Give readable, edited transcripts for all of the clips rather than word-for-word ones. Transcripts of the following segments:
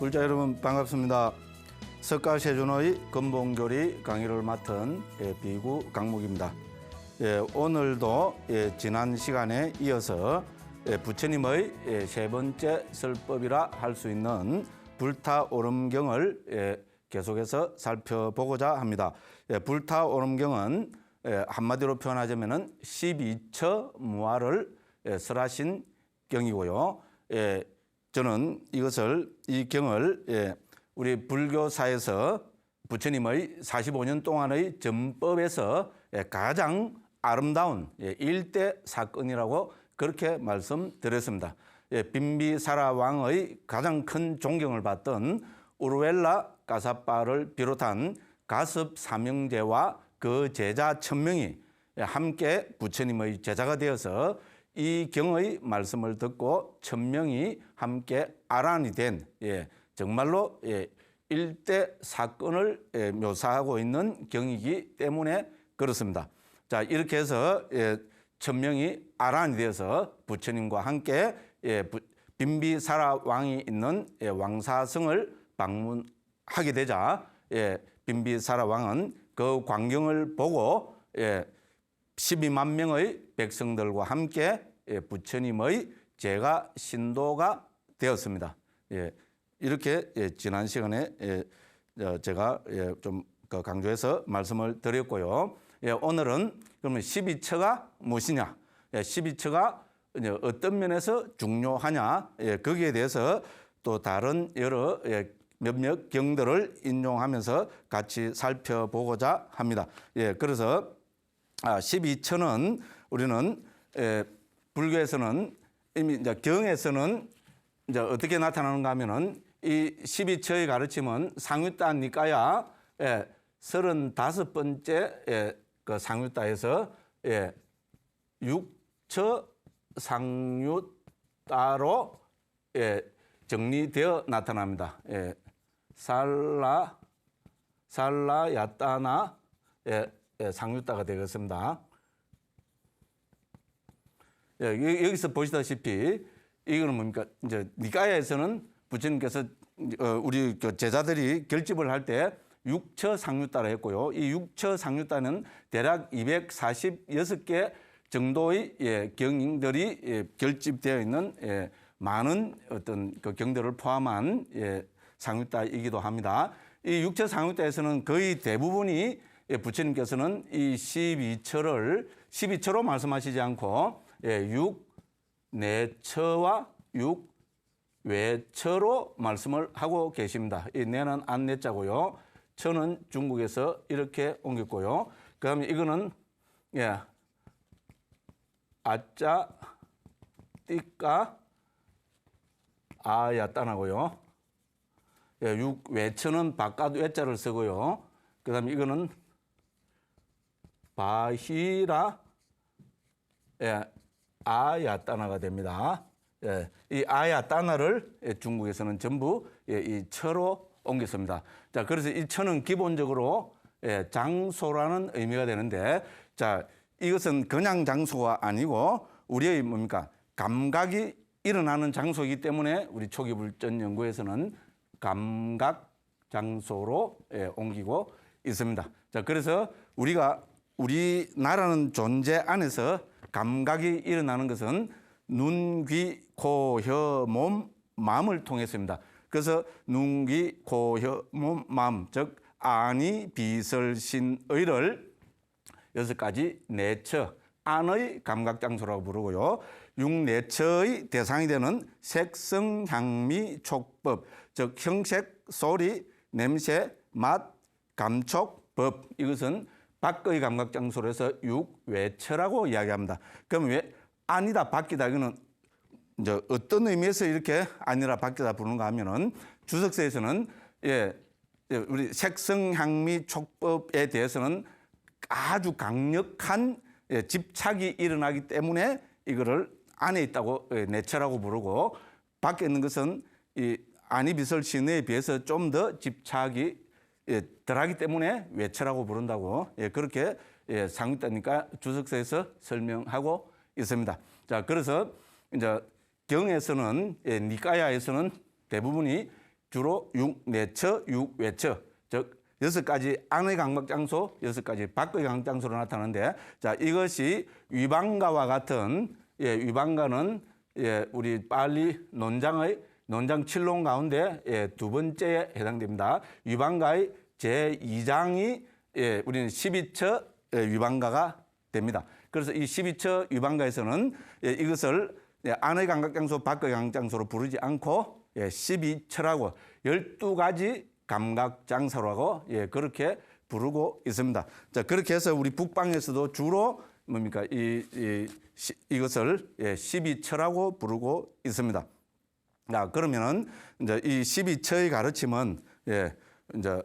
불자 여러분 반갑습니다. 석가세존의 근본교리 강의를 맡은 비구 강목입니다. 오늘도 지난 시간에 이어서 부처님의 세 번째 설법이라 할 수 있는 불타오름경을 계속해서 살펴보고자 합니다. 불타오름경은 한마디로 표현하자면 12처 무아를 설하신 경이고요. 저는 이 경을 우리 불교사에서 부처님의 45년 동안의 전법에서 가장 아름다운 일대 사건이라고 그렇게 말씀드렸습니다. 빈비사라 왕의 가장 큰 존경을 받던 우르웰라 가사파를 비롯한 가섭 사명제와 그 제자 1000명이 함께 부처님의 제자가 되어서 이 경의 말씀을 듣고 1000명이 함께 아란이 된 정말로 일대 사건을 묘사하고 있는 경이기 때문에 그렇습니다. 자, 이렇게 해서 1000명이 아란이 되어서 부처님과 함께 빈비사라 왕이 있는 왕사성을 방문하게 되자 빈비사라 왕은 그 광경을 보고 12만 명의 백성들과 함께 부처님의 제가 신도가 되었습니다. 이렇게 지난 시간에 제가 좀 강조해서 말씀을 드렸고요. 오늘은 그러면 12처가 무엇이냐, 12처가 어떤 면에서 중요하냐, 거기에 대해서 또 다른 여러 몇몇 경들을 인용하면서 같이 살펴보고자 합니다. 그래서 12처는 우리는 불교에서는 이미 이제 경에서는 이제 어떻게 나타나는가 하면은 이 12처의 가르침은 상유따 니까야 35번째 그 상유따에서 6처 상유따로 정리되어 나타납니다. 살라야따나 상유따가 되겠습니다. 여기서 보시다시피 이거는 뭡니까? 이제 니까야에서는 부처님께서 우리 제자들이 결집을 할 때 6처 상유따라 했고요. 이 6처 상유따는 대략 246개 정도의 경들이 결집되어 있는 많은 어떤 그 경들을 포함한 상유따이기도 합니다. 이 6처 상유따에서는 거의 대부분이 부처님께서는 이 12처로 말씀하시지 않고 6내처와 6외처로 말씀을 하고 계십니다. 이 내는 안내자고요. 처는 중국에서 이렇게 옮겼고요. 그다음에 이거는 아자 띠까 아야따나고요. 6외처는 바깥 외자를 쓰고요. 그다음에 이거는 바히라 아야따나가 됩니다. 이 아야따나를 중국에서는 전부 이 처로 옮겼습니다. 자, 그래서 이 처는 기본적으로 장소라는 의미가 되는데, 자, 이것은 그냥 장소가 아니고 우리의 뭡니까? 감각이 일어나는 장소이기 때문에 우리 초기 불전 연구에서는 감각 장소로 옮기고 있습니다. 자, 그래서 우리나라는 존재 안에서 감각이 일어나는 것은 눈, 귀, 코, 혀, 몸, 마음을 통해서입니다. 그래서 눈, 귀, 코, 혀, 몸, 마음, 즉 안이, 비설, 신, 의를 6가지 내처, 안의 감각장소라고 부르고요. 6내처의 대상이 되는 색성, 향미, 촉법, 즉 형색, 소리, 냄새, 맛, 감촉, 법, 이것은 밖의 감각장소로 해서 6외처라고 이야기합니다. 그럼 왜 아니다, 밖이다, 이거는 이제 어떤 의미에서 이렇게 아니라 밖이다 부르는가 하면은 주석서에서는 우리 색성, 향미, 촉법에 대해서는 아주 강력한 집착이 일어나기 때문에 이거를 안에 있다고 내처라고 부르고, 밖에 있는 것은 이 안이 비설 신에 비해서 좀 더 집착이 덜하기 때문에 외처라고 부른다고 그렇게 상유따니까 주석서에서 설명하고 있습니다. 자, 그래서 이제 경에서는 니까야에서는 대부분이 주로 육내처, 육외처, 즉 6가지 안의 감각장소, 6가지 밖의 감각장소로 나타나는데, 자, 이것이 위반가와 같은, 위반가는 우리 빨리 논장 7론 가운데 두 번째에 해당됩니다. 위반가의 제2장이 우리는 12처 위반가가 됩니다. 그래서 이 12처 위반가에서는 이것을 안의 감각장소, 밖의 감각장소로 부르지 않고 12처라고 12가지 감각장소라고 그렇게 부르고 있습니다. 자, 그렇게 해서 우리 북방에서도 주로 뭡니까? 이것을 12처라고 부르고 있습니다. 자, 그러면은 이제 이 12처의 가르침은 이제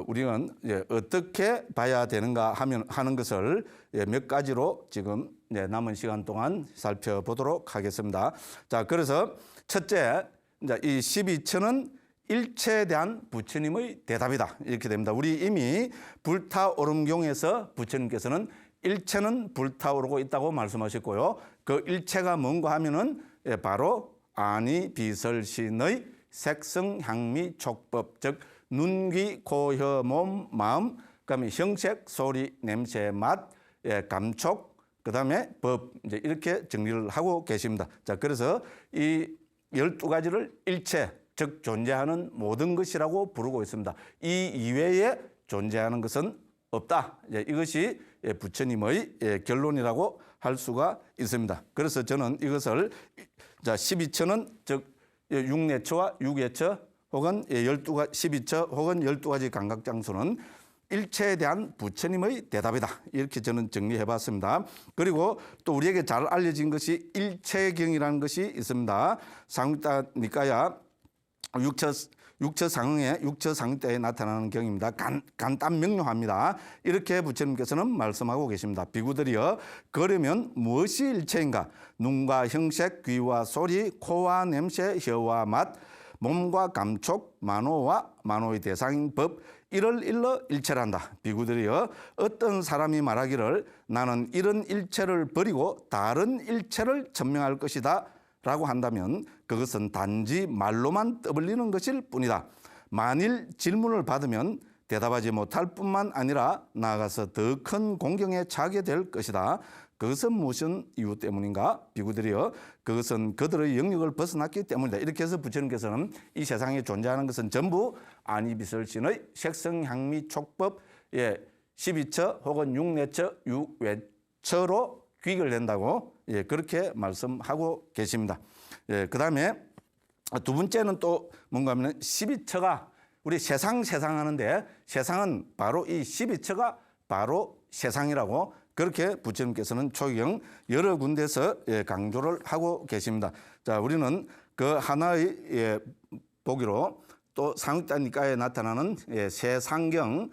우리는 어떻게 봐야 되는가 하는 것을 몇 가지로 지금 남은 시간 동안 살펴보도록 하겠습니다. 자, 그래서 첫째, 이제 이 12처는 일체에 대한 부처님의 대답이다. 이렇게 됩니다. 우리 이미 불타오름경에서 부처님께서는 일체는 불타오르고 있다고 말씀하셨고요. 그 일체가 뭔가 하면은 바로 아니 비설신의 색성 향미 촉법, 즉 눈, 귀, 코, 혀, 몸, 마음, 그다음에 형색, 소리, 냄새, 맛, 감촉, 그다음에 법, 이제 이렇게 정리를 하고 계십니다. 자, 그래서 이 12가지를 일체, 즉 존재하는 모든 것이라고 부르고 있습니다. 이 이외에 존재하는 것은 없다. 이것이 부처님의 결론이라고 할 수가 있습니다. 그래서 저는 이것을 12처는 즉 육내처와 육외처 혹은 12처 혹은 12가지 감각장소는 일체에 대한 부처님의 대답이다. 이렇게 저는 정리해 봤습니다. 그리고 또 우리에게 잘 알려진 것이 일체경이라는 것이 있습니다. 상육다 니까야 육처상응의 육처상육다에 나타나는 경입니다. 간단 명료합니다. 이렇게 부처님께서는 말씀하고 계십니다. 비구들이여, 그러면 무엇이 일체인가? 눈과 형색, 귀와 소리, 코와 냄새, 혀와 맛, 몸과 감촉, 만호와 만호의 대상인 법, 이를 일러 일체란다. 비구들이여, 어떤 사람이 말하기를 나는 이런 일체를 버리고 다른 일체를 천명할 것이다 라고 한다면 그것은 단지 말로만 떠벌리는 것일 뿐이다. 만일 질문을 받으면 대답하지 못할 뿐만 아니라 나아가서 더 큰 공경에 처하게 될 것이다. 그것은 무슨 이유 때문인가? 비구들이여, 그것은 그들의 영역을 벗어났기 때문이다. 이렇게 해서 부처님께서는 이 세상에 존재하는 것은 전부 아니비설신의 색성, 향미, 촉법, 12처 혹은 육내처, 육외처로 귀결된다고 그렇게 말씀하고 계십니다. 그 다음에 두 번째는 또 뭔가 하면 12처가 우리 세상 하는데 세상은 바로 이 12처가 바로 세상이라고 그렇게 부처님께서는 초경 여러 군데서 강조를 하고 계십니다. 자, 우리는 그 하나의 보기로 또 상육다 니까에 나타나는 세상경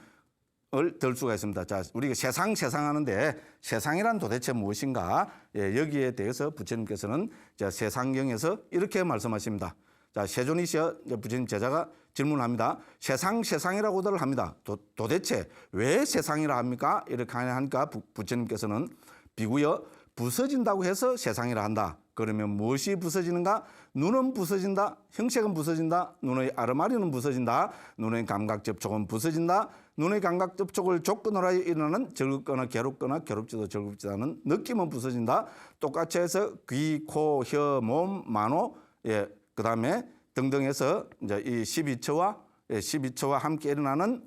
을 들 수가 있습니다. 자, 우리가 세상 하는데 세상이란 도대체 무엇인가? 여기에 대해서 부처님께서는 세상경에서 이렇게 말씀하십니다. 자, 세존이시여 부처님 제자가 질문합니다. 세상이라고들 합니다. 도대체 왜 세상이라 합니까? 이렇게 하니까 부처님께서는 비구여, 부서진다고 해서 세상이라 한다. 그러면 무엇이 부서지는가? 눈은 부서진다. 형색은 부서진다. 눈의 아르마리는 부서진다. 눈의 감각 접촉은 부서진다. 눈의 감각 접촉을 조건으로 하여 일어나는 즐겁거나 괴롭지도 즐겁지 않은 느낌은 부서진다. 똑같이 해서 귀, 코, 혀, 몸, 만호, 그 다음에 등등해서 이제 이 12처와 함께 일어나는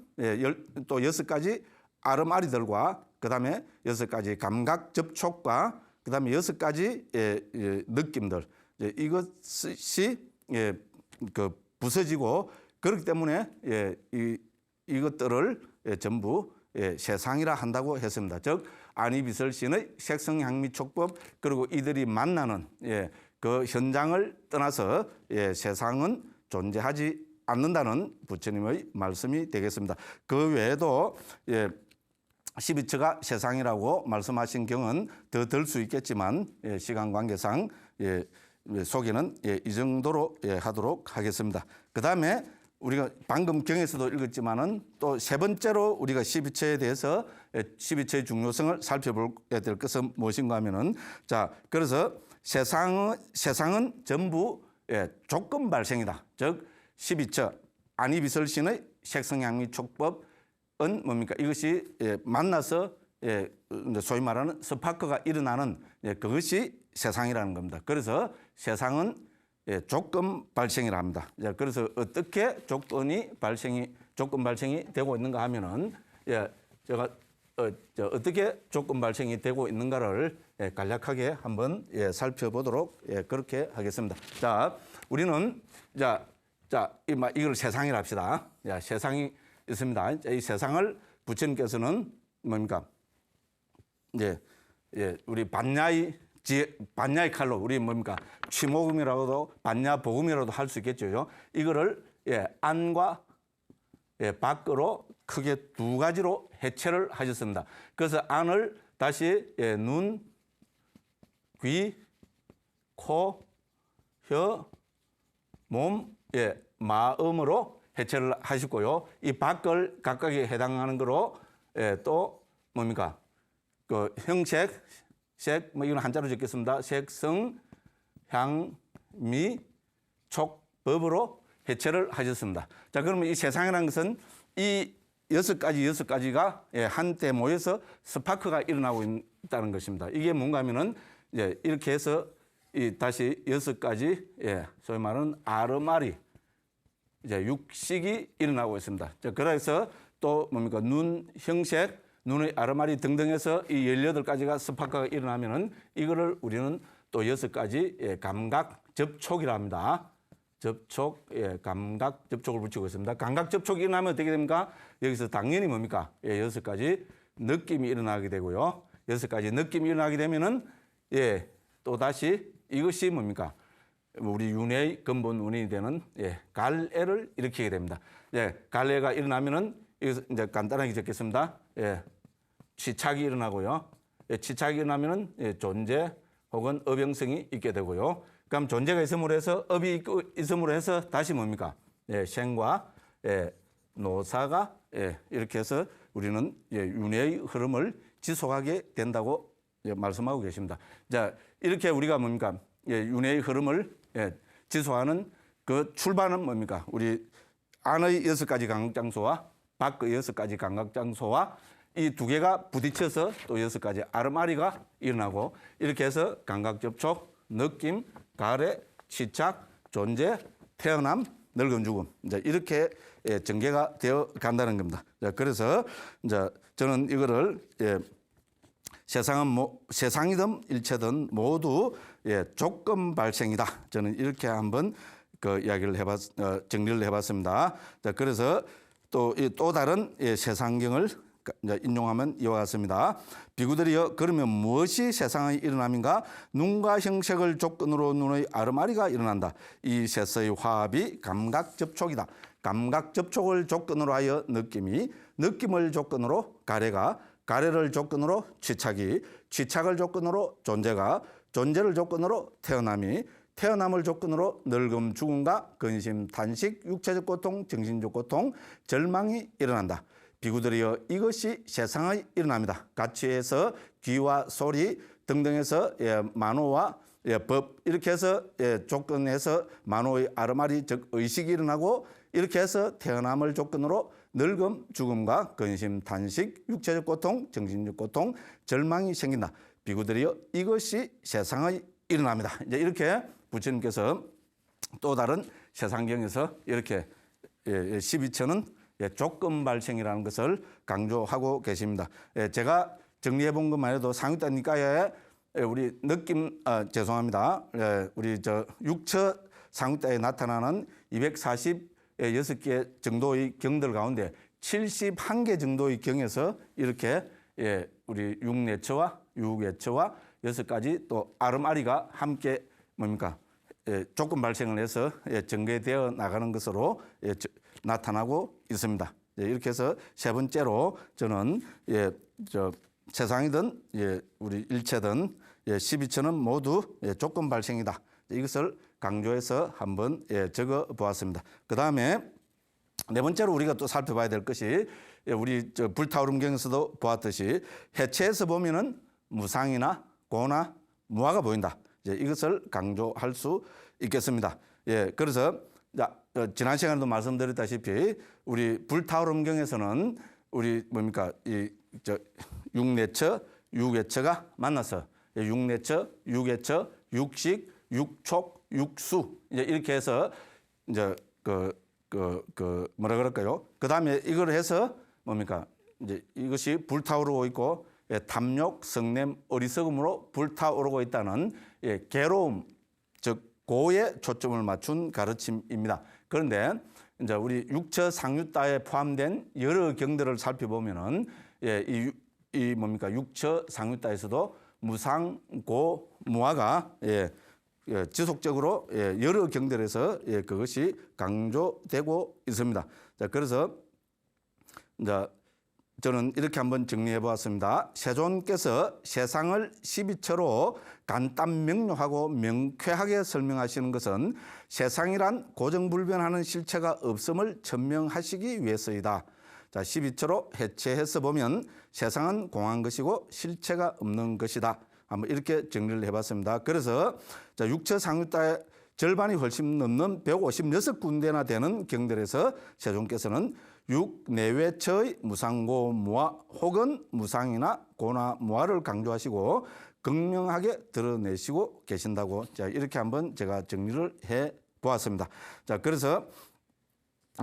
또 6가지 아르마리들과 그 다음에 6가지 감각 접촉과 그 다음에 6가지 느낌들, 이것이 부서지고 그렇기 때문에 이것들을 전부 세상이라 한다고 했습니다. 즉 아니비설신의 색성, 향미, 촉법, 그리고 이들이 만나는 그 현장을 떠나서 세상은 존재하지 않는다는 부처님의 말씀이 되겠습니다. 그 외에도 12처가 세상이라고 말씀하신 경은 더 들 수 있겠지만 시간 관계상 소개는 이 정도로 하도록 하겠습니다. 그 다음에 우리가 방금 경에서도 읽었지만은 또 세 번째로 우리가 12처에 대해서 12처의 중요성을 살펴봐야 될 것은 무엇인가 하면은, 자, 그래서 세상은 전부 조건 발생이다. 즉 12처 안이비설신의 색성향미 촉법은 뭡니까? 이것이 만나서 소위 말하는 스파크가 일어나는 그것이 세상이라는 겁니다. 그래서 세상은 조건 발생이라 합니다. 그래서 어떻게 조건 발생이 되고 있는가 하면은 제가 어떻게 조건 발생이 되고 있는가를 간략하게 한번 살펴보도록 그렇게 하겠습니다. 자, 우리는 이걸 세상이라 합시다. 세상이 있습니다. 이 세상을 부처님께서는 뭡니까? 우리 반야의 칼로 우리 뭡니까? 취모금이라고도 반야복음이라도 할 수 있겠죠. 이거를 안과 밖으로 크게 두 가지로 해체를 하셨습니다. 그래서 안을 다시 눈, 귀, 코, 혀, 몸, 마음으로 해체를 하셨고요. 이 밖을 각각에 해당하는 거로 또 뭡니까? 그 형색, 색, 이건 한자로 적겠습니다. 색성, 향, 미, 촉, 법으로 해체를 하셨습니다. 자, 그러면 이 세상이라는 것은 이 여섯 가지가 한때 모여서 스파크가 일어나고 있다는 것입니다. 이게 뭔가 하면은 이렇게 해서 다시 여섯 가지 소위 말하는 아르마리 육식이 일어나고 있습니다. 자, 그래서 또 뭡니까? 눈, 형색, 눈의 아르마리 등등해서 이 18가지가 스파크가 일어나면은 이거를 우리는 또 6가지 감각 접촉이라 합니다. 접촉, 감각 접촉을 붙이고 있습니다. 감각 접촉이 일어나면 어떻게 됩니까? 여기서 당연히 뭡니까? 6가지 느낌이 일어나게 되고요. 6가지 느낌이 일어나게 되면은 또 다시 이것이 뭡니까? 우리 윤회의 근본 원인이 되는 갈애를 일으키게 됩니다. 갈애가 일어나면은 여기서 이제 간단하게 적겠습니다. 치착이 일어나고요. 치착이 일어나면은 존재 혹은 업영성이 있게 되고요. 그럼 존재가 있음으로 해서 업이 있음으로 해서 다시 뭡니까? 생과 노사가 이렇게 해서 우리는 윤회의 흐름을 지속하게 된다고 말씀하고 계십니다. 자, 이렇게 우리가 뭡니까? 윤회의 흐름을 지속하는 그 출발은 뭡니까? 우리 안의 6가지 감각장소와 밖의 6가지 감각장소와 이 두 개가 부딪혀서 또 6가지 아르마리가 일어나고 이렇게 해서 감각접촉, 느낌, 가래, 치착, 존재, 태어남, 늙음, 죽음 이제 이렇게 전개가 되어 간다는 겁니다. 그래서 이제 저는 이거를 세상이든 일체든 모두 조건 발생이다. 저는 이렇게 한번 그 이야기를 정리를 해봤습니다. 자, 그래서 또 다른 세상경을 인용하면 이와 같습니다. 비구들이여 그러면 무엇이 세상의 일어남인가? 눈과 형색을 조건으로 눈의 아르마리가 일어난다. 이 셋의 화합이 감각 접촉이다. 감각 접촉을 조건으로 하여 느낌을 조건으로 가래를 조건으로 치착을 조건으로 존재를 조건으로 태어남을 조건으로 늙음, 죽음과 근심, 탄식, 육체적 고통, 정신적 고통, 절망이 일어난다. 비구들이여 이것이 세상의 일어남이다. 가치에서 귀와 소리 등등해서 만호와 법 이렇게 해서 조건해서 만호의 아르마리 즉 의식이 일어나고 이렇게 해서 태어남을 조건으로 늙음, 죽음과 근심, 탄식, 육체적 고통, 정신적 고통, 절망이 생긴다. 비구들이여 이것이 세상의 일어남이다. 이제 이렇게 부처님께서 또 다른 세상경에서 이렇게 12처는 조건 발생이라는 것을 강조하고 계십니다. 제가 정리해 본 것만 해도 상유다 니까야에 우리 죄송합니다. 우리 육처 상유다에 나타나는 246개 정도의 경들 가운데 71개 정도의 경에서 이렇게 우리 육내처와 육외처와 6가지 또 아르마리가 함께 뭡니까? 조건 발생을 해서 전개되어 나가는 것으로 나타나고 있습니다. 이렇게 해서 세 번째로 저는 세상이든 우리 일체든 12처는 모두 조건 발생이다. 이것을 강조해서 한번 적어 보았습니다. 그 다음에 네 번째로 우리가 또 살펴봐야 될 것이 우리 불타오름경에서도 보았듯이 해체에서 보면은 무상이나 고나 무아가 보인다. 이것을 강조할 수 있겠습니다. 그래서 지난 시간에도 말씀드렸다시피 우리 불타오름경에서는 우리 뭡니까 육내처, 육외처가 만나서 육내처, 육외처, 육식, 육촉, 육수 이제 이렇게 해서 이제 뭐라 그럴까요? 그 다음에 이걸 해서 뭡니까 이제 이것이 불타오르고 있고 탐욕, 성냄, 어리석음으로 불타오르고 있다는 괴로움, 즉 고에 초점을 맞춘 가르침입니다. 그런데 이제 우리 육처 상유따에 포함된 여러 경들을 살펴보면은 이 뭡니까 육처 상유따에서도 무상,고, 무아가 지속적으로 여러 경들에서 그것이 강조되고 있습니다. 자, 그래서 이제 저는 이렇게 한번 정리해 보았습니다. 세존께서 세상을 12처로 간단 명료하고 명쾌하게 설명하시는 것은 세상이란 고정불변하는 실체가 없음을 천명하시기 위해서이다. 자, 12처로 해체해서 보면 세상은 공한 것이고 실체가 없는 것이다. 한번 이렇게 정리를 해봤습니다. 그래서 자, 육처 상유따의 절반이 훨씬 넘는 156군데나 되는 경들에서 세존께서는 육 내외처의 무상고 무아 혹은 무상이나 고나 무아를 강조하시고 극명하게 드러내시고 계신다고 자 이렇게 한번 제가 정리를 해 보았습니다. 자 그래서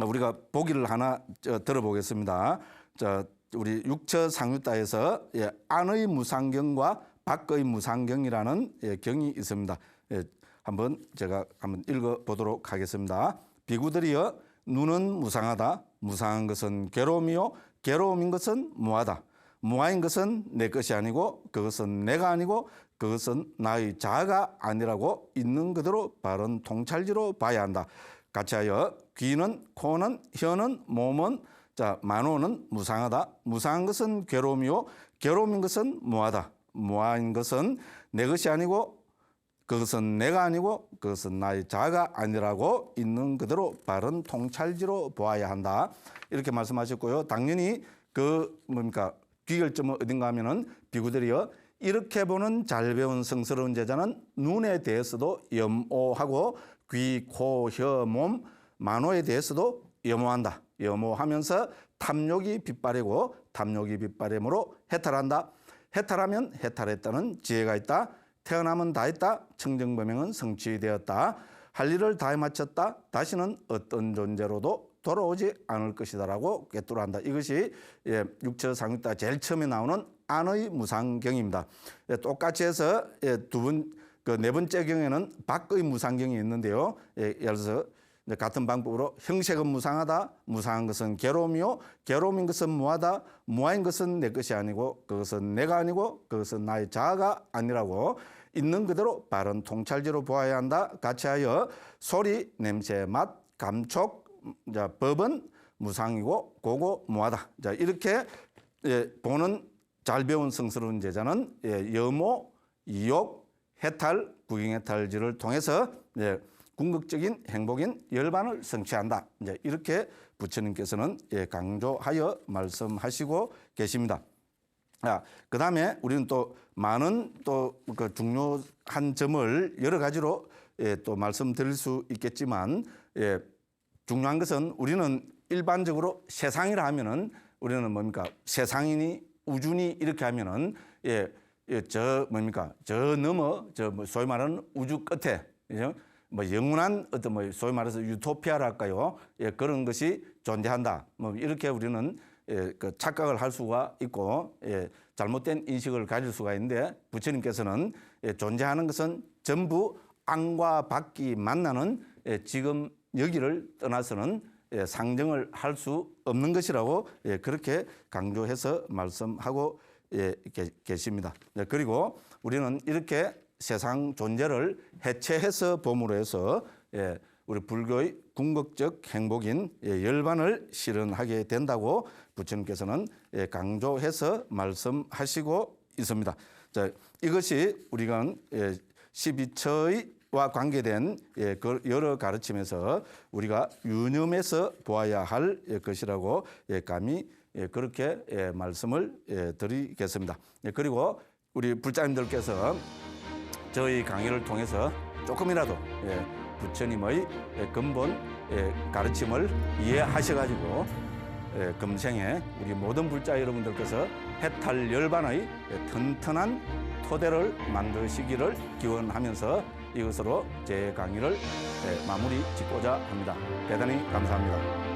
우리가 보기를 하나 들어보겠습니다. 자 우리 육처 상유따에서 안의 무상경과 밖의 무상경이라는 경이 있습니다. 한번 제가 한번 읽어 보도록 하겠습니다. 비구들이여 눈은 무상하다. 무상한 것은 괴로움이요 괴로움인 것은 무하다. 무하인 것은 내 것이 아니고 그것은 내가 아니고 그것은 나의 자아가 아니라고 있는 그대로 바른 통찰지로 봐야 한다. 같이 하여 귀는 코는 혀는 몸은 자 만호는 무상하다. 무상한 것은 괴로움이요 괴로움인 것은 무하다. 무하인 것은 내 것이 아니고 그것은 내가 아니고 그것은 나의 자아가 아니라고 있는 그대로 바른 통찰지로 보아야 한다. 이렇게 말씀하셨고요. 당연히 그 뭡니까 귀결점은 어딘가 하면은 비구들이여 이렇게 보는 잘 배운 성스러운 제자는 눈에 대해서도 염오하고 귀, 코, 혀, 몸, 만호에 대해서도 염오한다. 염오하면서 탐욕이 빗발이고 탐욕이 빗발임으로 해탈한다. 해탈하면 해탈했다는 지혜가 있다. 태어나면 다 했다. 청정범행은 성취되었다. 할 일을 다 마쳤다. 다시는 어떤 존재로도 돌아오지 않을 것이다라고 꿰뚫어한다. 이것이 육처 상유따 제일 처음에 나오는 안의 무상경입니다. 똑같이 해서 네 번째 경에는 밖의 무상경이 있는데요. 예를 들어서 같은 방법으로 형색은 무상하다. 무상한 것은 괴로움이요. 괴로움인 것은 무하다. 무하인 것은 내 것이 아니고 그것은 내가 아니고 그것은 나의 자아가 아니라고 있는 그대로 바른 통찰지로 보아야 한다. 같이 하여 소리, 냄새, 맛, 감촉, 자, 법은 무상이고 고고 무하다. 자, 이렇게 보는 잘 배운 성스러운 제자는 염오, 이욕, 해탈, 구경해탈지를 통해서 궁극적인 행복인 열반을 성취한다. 이제 이렇게 부처님께서는 강조하여 말씀하시고 계십니다. 그 다음에 우리는 또 많은 또 그 중요한 점을 여러 가지로 또 말씀드릴 수 있겠지만 중요한 것은 우리는 일반적으로 세상이라 하면은 우리는 뭡니까 세상이니 우주니 이렇게 하면은 저 뭡니까 저 너머 저 소위 말하는 우주 끝에 뭐 영원한 어떤 뭐 소위 말해서 유토피아랄까요? 그런 것이 존재한다. 뭐 이렇게 우리는 그 착각을 할 수가 있고 잘못된 인식을 가질 수가 있는데 부처님께서는 존재하는 것은 전부 안과 밖이 만나는 지금 여기를 떠나서는 상정을 할 수 없는 것이라고 그렇게 강조해서 말씀하고 계십니다. 그리고 우리는 이렇게 세상 존재를 해체해서 봄으로 해서 우리 불교의 궁극적 행복인 열반을 실현하게 된다고 부처님께서는 강조해서 말씀하시고 있습니다. 자, 이것이 우리가 12처와 관계된 여러 가르침에서 우리가 유념해서 보아야 할 것이라고 감히 그렇게 말씀을 드리겠습니다. 그리고 우리 불자님들께서 저희 강의를 통해서 조금이라도 부처님의 근본 가르침을 이해하셔가지고 금생에 우리 모든 불자 여러분들께서 해탈 열반의 튼튼한 토대를 만드시기를 기원하면서 이것으로 제 강의를 마무리 짓고자 합니다. 대단히 감사합니다.